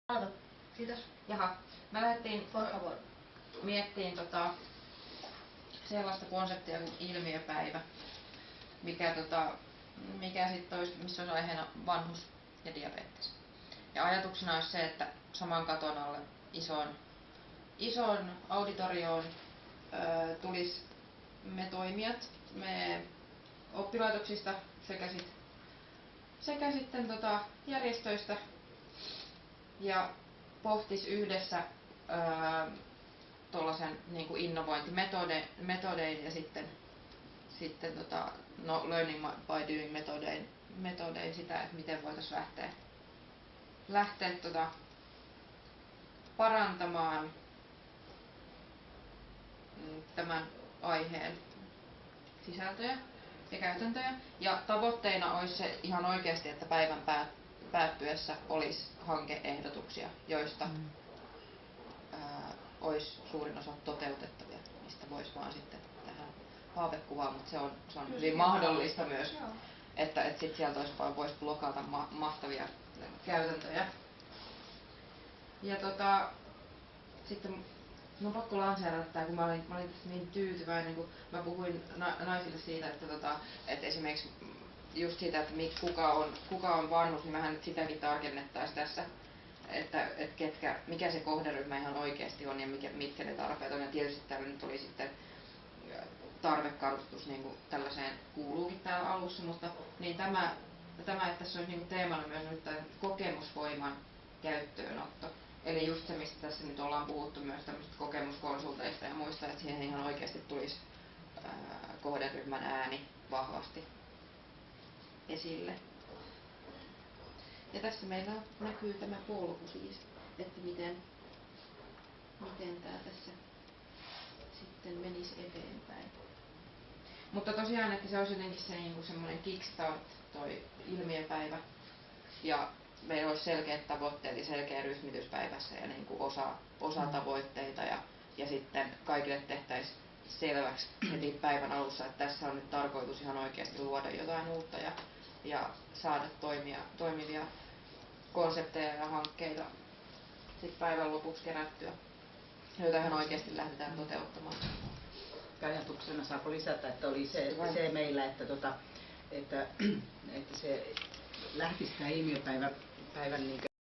Aloita. Kiitos. Jaha, me lähdettiin Por favor. miettiin sellaista konseptia kuin ilmiöpäivä, mikä sitten olisi, missä olisi aiheena vanhus ja diabetes. Ja ajatuksena olisi se, että saman katon alle isoon auditorioon tulisi me toimijat, me oppilaitoksista sekä sitten järjestöistä ja pohtis yhdessä tuollaisen niin innovointimetodein ja sitten learning by doing metodein sitä, että miten voitaisiin lähteä parantamaan tämän aiheen sisältöjä ja käytäntöjä. Ja tavoitteena olisi se ihan oikeasti, että päivän päättyessä olisi hankeehdotuksia, joista olisi suurin osa toteutettavia, mistä voisi vaan sitten tähän haavekuvaan, mutta se on hyvin mahdollista myös, että sit sieltä voisi blokata mahtavia käytäntöjä. Ja sitten on pakko lanseerata tämä, kun mä olin tästä niin tyytyväinen, kun mä puhuin naisille siitä, että esimerkiksi just siitä, että kuka on vanhus, niin vähän sitäkin tarkennettaisiin tässä, että mikä se kohderyhmä ihan oikeasti on ja mitkä ne tarpeet on. Ja tietysti täällä nyt oli sitten tarvekartoitus, niin kuin tällaiseen kuuluukin täällä alussa, mutta niin tämä että tässä olisi niin kuin teemana myös nyt tämä kokemusvoiman käyttöönotto. Eli just se, mistä tässä nyt ollaan puhuttu myös tämmöisistä kokemuskonsulteista ja muista, että siihen ihan oikeasti tulisi kohderyhmän ääni vahvasti esille. Ja tässä meillä näkyy tämä polku siis, että miten tämä tässä sitten menisi eteenpäin. Mutta tosiaan, että se olisi jotenkin se niin kuin semmoinen kickstart toi ilmiöpäivä ja meillä olisi selkeät tavoitteet ja selkeä rytmitys päivässä ja niin kuin osa tavoitteita ja sitten kaikille tehtäisiin selväksi heti päivän alussa, että tässä on nyt tarkoitus ihan oikeasti luoda jotain uutta ja saada toimivia konsepteja ja hankkeita sit päivän lopuksi kerättyä, joita ihan oikeasti lähdetään toteuttamaan. Ajatuksena saako lisätä, että oli se meillä, että se lähtisi tämä ilmiöpäivän